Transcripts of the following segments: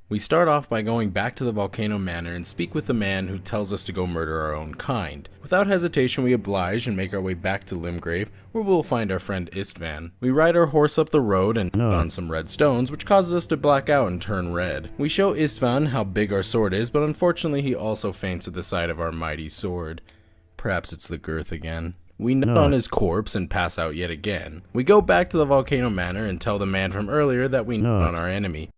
We start off by going back to the Volcano Manor and speak with the man who tells us to go murder our own kind. Without hesitation, we oblige and make our way back to Limgrave, where we'll find our friend Istvan. We ride our horse up the road and on some red stones, which causes us to black out and turn red. We show Istvan how big our sword is, but unfortunately he also faints at the sight of our mighty sword. Perhaps it's the girth again. We nut on his corpse and pass out yet again. We go back to the Volcano Manor and tell the man from earlier that we nut on our enemy.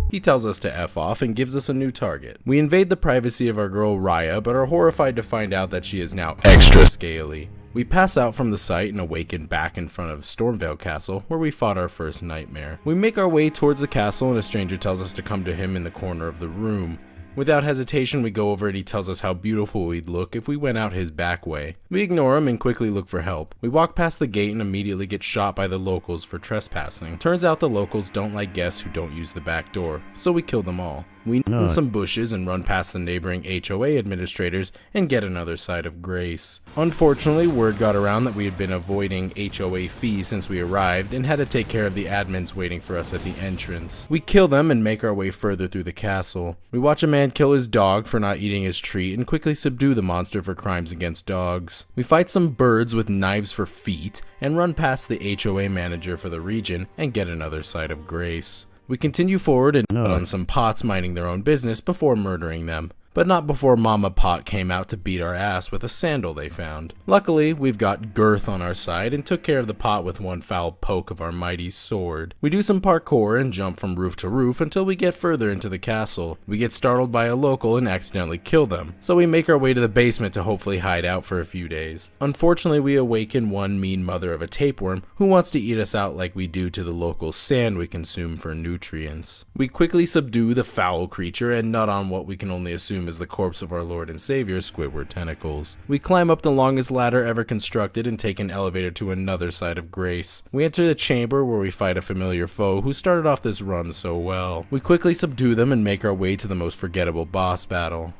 He tells us to F off and gives us a new target. We invade the privacy of our girl Raya, but are horrified to find out that she is now extra scaly. We pass out from the site and awaken back in front of Stormvale Castle, where we fought our first nightmare. We make our way towards the castle and a stranger tells us to come to him in the corner of the room. Without hesitation, we go over and he tells us how beautiful we'd look if we went out his back way. We ignore him and quickly look for help. We walk past the gate and immediately get shot by the locals for trespassing. Turns out the locals don't like guests who don't use the back door, so we kill them all. We nut in some bushes and run past the neighboring HOA administrators and get another sight of grace. Unfortunately, word got around that we had been avoiding HOA fees since we arrived and had to take care of the admins waiting for us at the entrance. We kill them and make our way further through the castle. We watch a man kill his dog for not eating his treat and quickly subdue the monster for crimes against dogs. We fight some birds with knives for feet and run past the HOA manager for the region and get another sight of grace. We continue forward and nut on some pots minding their own business before murdering them. But not before Mama Pot came out to beat our ass with a sandal they found. Luckily, we've got girth on our side and took care of the pot with one foul poke of our mighty sword. We do some parkour and jump from roof to roof until we get further into the castle. We get startled by a local and accidentally kill them, so we make our way to the basement to hopefully hide out for a few days. Unfortunately, we awaken one mean mother of a tapeworm who wants to eat us out like we do to the local sand we consume for nutrients. We quickly subdue the foul creature and nut on what we can only assume is the corpse of our Lord and Savior, Squidward Tentacles. We climb up the longest ladder ever constructed and take an elevator to another side of grace. We enter the chamber where we fight a familiar foe who started off this run so well. We quickly subdue them and make our way to the most forgettable boss battle.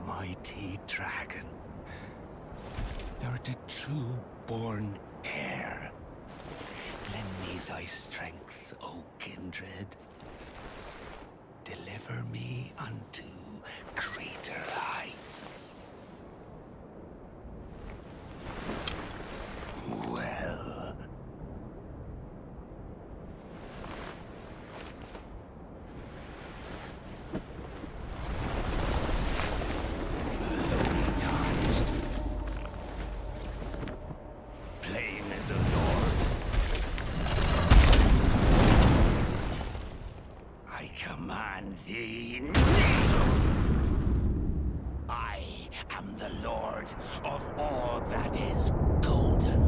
Mighty dragon, thou the true-born heir. Lend me thy strength, O kindred. Deliver me unto greater heights. Well. Alone tarnished. Plain as a lord. I command thee, kneel! I am the Lord of all that is golden.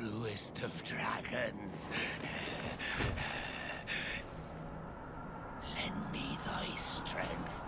truest of dragons. Lend me thy strength.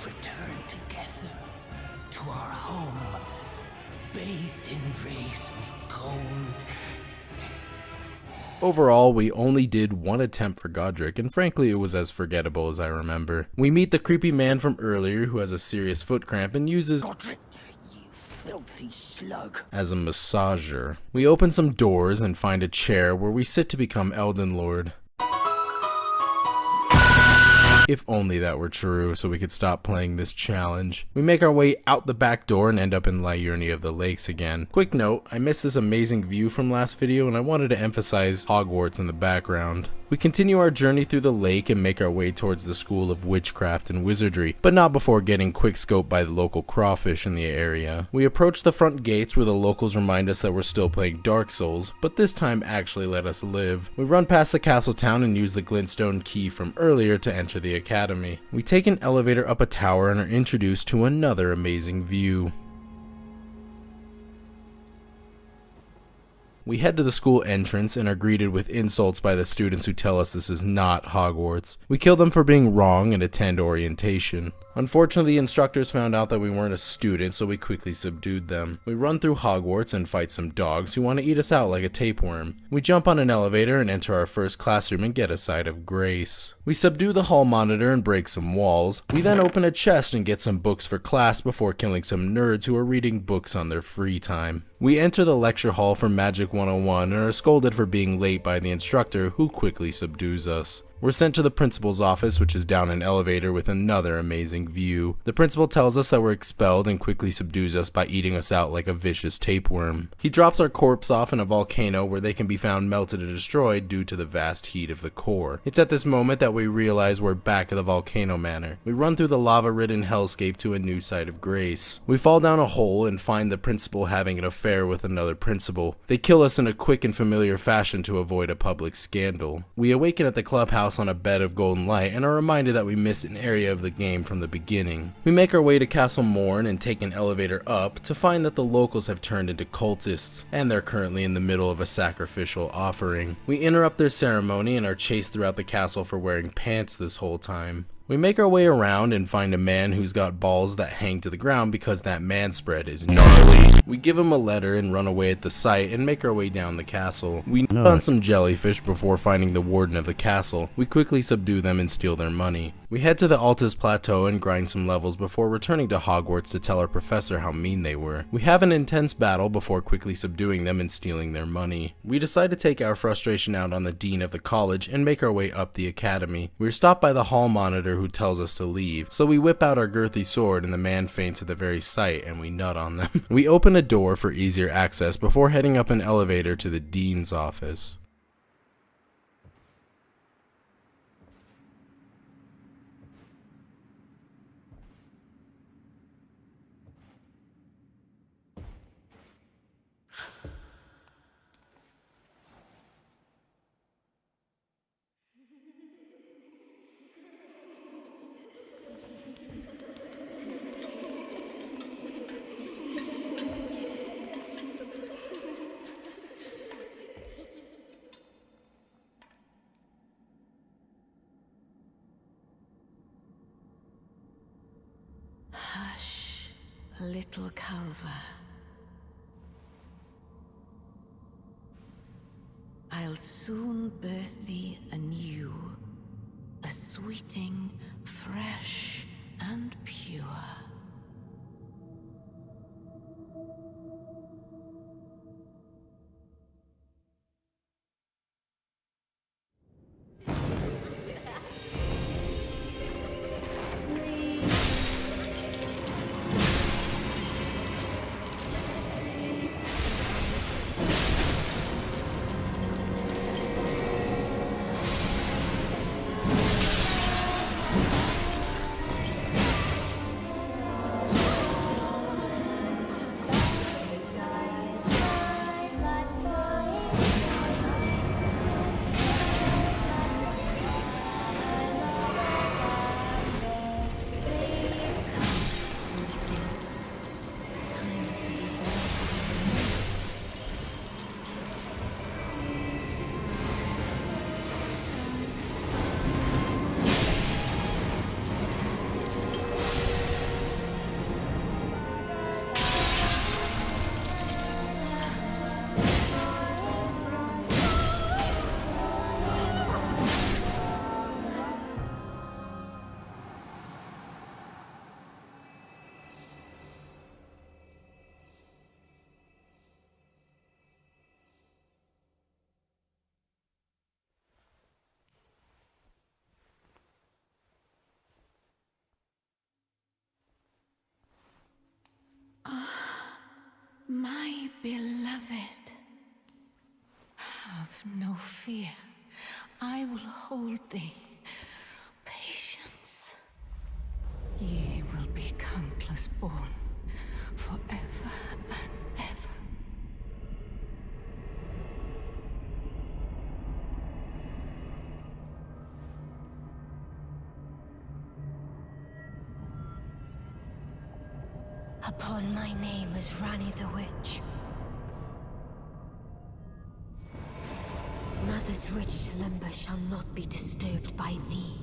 Return together to our home, bathed in rays of gold. Overall, we only did one attempt for Godric, and frankly it was as forgettable as I remember. We meet the creepy man from earlier who has a serious foot cramp and uses Godric, you filthy slug, as a massager. We open some doors and find a chair where we sit to become Elden Lord. If only that were true, so we could stop playing this challenge. We make our way out the back door and end up in Liurnia of the Lakes again. Quick note, I missed this amazing view from last video and I wanted to emphasize Hogwarts in the background. We continue our journey through the lake and make our way towards the School of Witchcraft and Wizardry, but not before getting quick-scoped by the local crawfish in the area. We approach the front gates where the locals remind us that we're still playing Dark Souls, but this time actually let us live. We run past the castle town and use the glintstone key from earlier to enter the academy. We take an elevator up a tower and are introduced to another amazing view. We head to the school entrance and are greeted with insults by the students who tell us this is not Hogwarts. We kill them for being wrong and attend orientation. Unfortunately, the instructors found out that we weren't a student, so we quickly subdued them. We run through Hogwarts and fight some dogs who want to eat us out like a tapeworm. We jump on an elevator and enter our first classroom and get a sight of grace. We subdue the hall monitor and break some walls. We then open a chest and get some books for class before killing some nerds who are reading books on their free time. We enter the lecture hall for Magic 101 and are scolded for being late by the instructor, who quickly subdues us. We're sent to the principal's office, which is down an elevator with another amazing view. The principal tells us that we're expelled and quickly subdues us by eating us out like a vicious tapeworm. He drops our corpse off in a volcano where they can be found melted or destroyed due to the vast heat of the core. It's at this moment that we realize we're back at the volcano manor. We run through the lava-ridden hellscape to a new site of grace. We fall down a hole and find the principal having an affair with another principal. They kill us in a quick and familiar fashion to avoid a public scandal. We awaken at the clubhouse on a bed of golden light and are reminded that we missed an area of the game from the beginning. We make our way to Castle Morn and take an elevator up to find that the locals have turned into cultists and they're currently in the middle of a sacrificial offering. We interrupt their ceremony and are chased throughout the castle for wearing pants this whole time. We make our way around and find a man who's got balls that hang to the ground because that man spread is gnarly. We give him a letter and run away at the site and make our way down the castle. We nut on some jellyfish before finding the warden of the castle. We quickly subdue them and steal their money. We head to the Altus Plateau and grind some levels before returning to Hogwarts to tell our professor how mean they were. We have an intense battle before quickly subduing them and stealing their money. We decide to take our frustration out on the dean of the college and make our way up the academy. We're stopped by the hall monitor who tells us to leave, so we whip out our girthy sword and the man faints at the very sight and we nut on them. We open a door for easier access before heading up an elevator to the dean's office. little Calva. I'll soon birth thee anew, a sweeting, fresh and pure. My beloved, have no fear. I will hold thee. Patience. Ye will be countless born, forever and ever. Upon my name as Rani the Witch. Mother's rich limber shall not be disturbed by thee.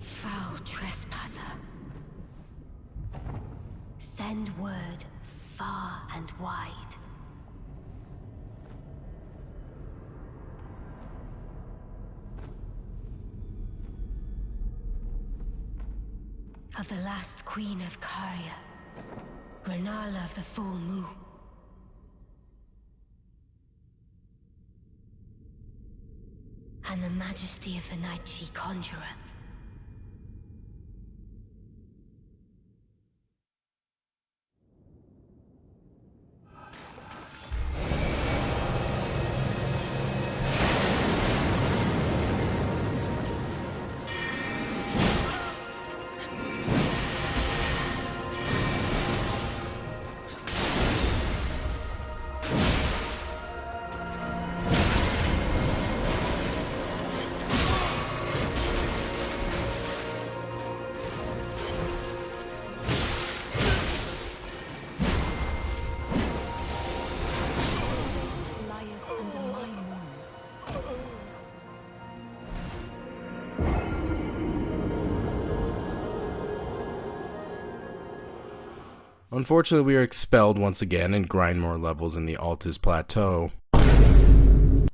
Foul trespasser. Send word far and wide. Of the last queen of Caria, Renala of the full moon. And the majesty of the night she conjureth. Unfortunately, we are expelled once again and grind more levels in the Altus Plateau.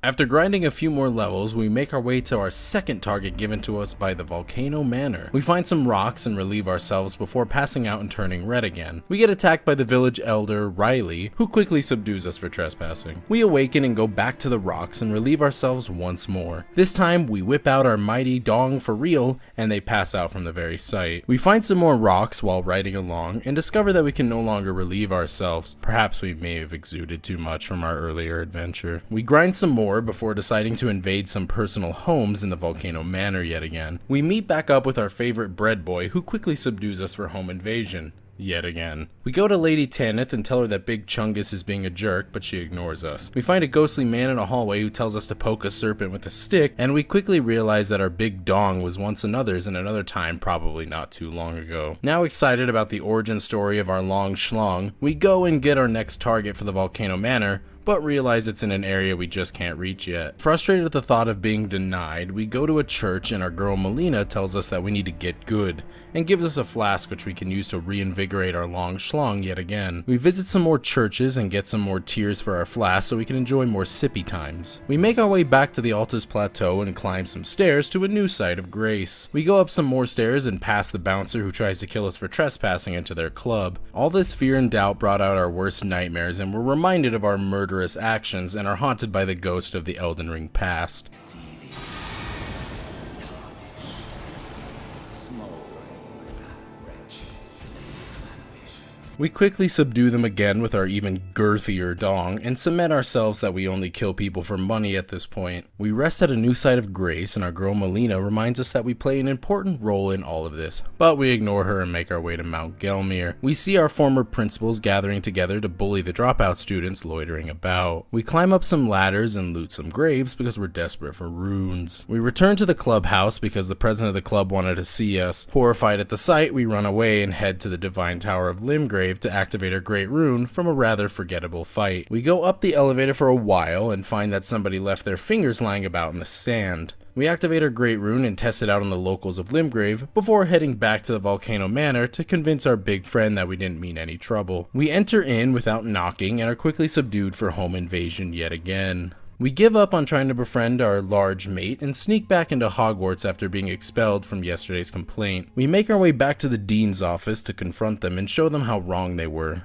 After grinding a few more levels, we make our way to our second target given to us by the Volcano Manor. We find some rocks and relieve ourselves before passing out and turning red again. We get attacked by the village elder, Riley, who quickly subdues us for trespassing. We awaken and go back to the rocks and relieve ourselves once more. This time, we whip out our mighty dong for real, and they pass out from the very sight. We find some more rocks while riding along, and discover that we can no longer relieve ourselves. Perhaps we may have exuded too much from our earlier adventure. We grind some more before deciding to invade some personal homes in the Volcano Manor yet again. We meet back up with our favorite bread boy, who quickly subdues us for home invasion. Yet again. We go to Lady Tanith and tell her that Big Chungus is being a jerk, but she ignores us. We find a ghostly man in a hallway who tells us to poke a serpent with a stick, and we quickly realize that our big dong was once another's in another time probably not too long ago. Now excited about the origin story of our long schlong, we go and get our next target for the Volcano Manor, but realize it's in an area we just can't reach yet. Frustrated at the thought of being denied, we go to a church and our girl Melina tells us that we need to get good, and gives us a flask which we can use to reinvigorate our long schlong yet again. We visit some more churches and get some more tears for our flask so we can enjoy more sippy times. We make our way back to the Altus Plateau and climb some stairs to a new site of grace. We go up some more stairs and pass the bouncer who tries to kill us for trespassing into their club. All this fear and doubt brought out our worst nightmares, and we're reminded of our murderous actions and are haunted by the ghost of the Elden Ring past. We quickly subdue them again with our even girthier dong, and cement ourselves that we only kill people for money at this point. We rest at a new site of grace, and our girl Melina reminds us that we play an important role in all of this, but we ignore her and make our way to Mount Gelmir. We see our former principals gathering together to bully the dropout students loitering about. We climb up some ladders and loot some graves because we're desperate for runes. We return to the clubhouse because the president of the club wanted to see us. Horrified at the sight, we run away and head to the Divine Tower of Limgrave to activate our great rune from a rather forgettable fight. We go up the elevator for a while and find that somebody left their fingers lying about in the sand. We activate our great rune and test it out on the locals of Limgrave before heading back to the Volcano Manor to convince our big friend that we didn't mean any trouble. We enter in without knocking and are quickly subdued for home invasion yet again. We give up on trying to befriend our large mate and sneak back into Hogwarts after being expelled from yesterday's complaint. We make our way back to the dean's office to confront them and show them how wrong they were.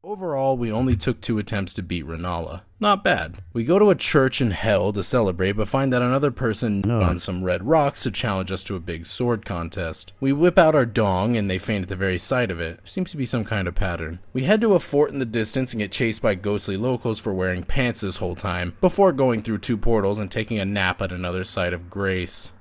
Overall, we only took 2 attempts to beat Renala. Not bad. We go to a church in hell to celebrate, but find that another person on some red rocks to challenge us to a big sword contest. We whip out our dong, and they faint at the very sight of it. Seems to be some kind of pattern. We head to a fort in the distance and get chased by ghostly locals for wearing pants this whole time, before going through 2 portals and taking a nap at another site of grace.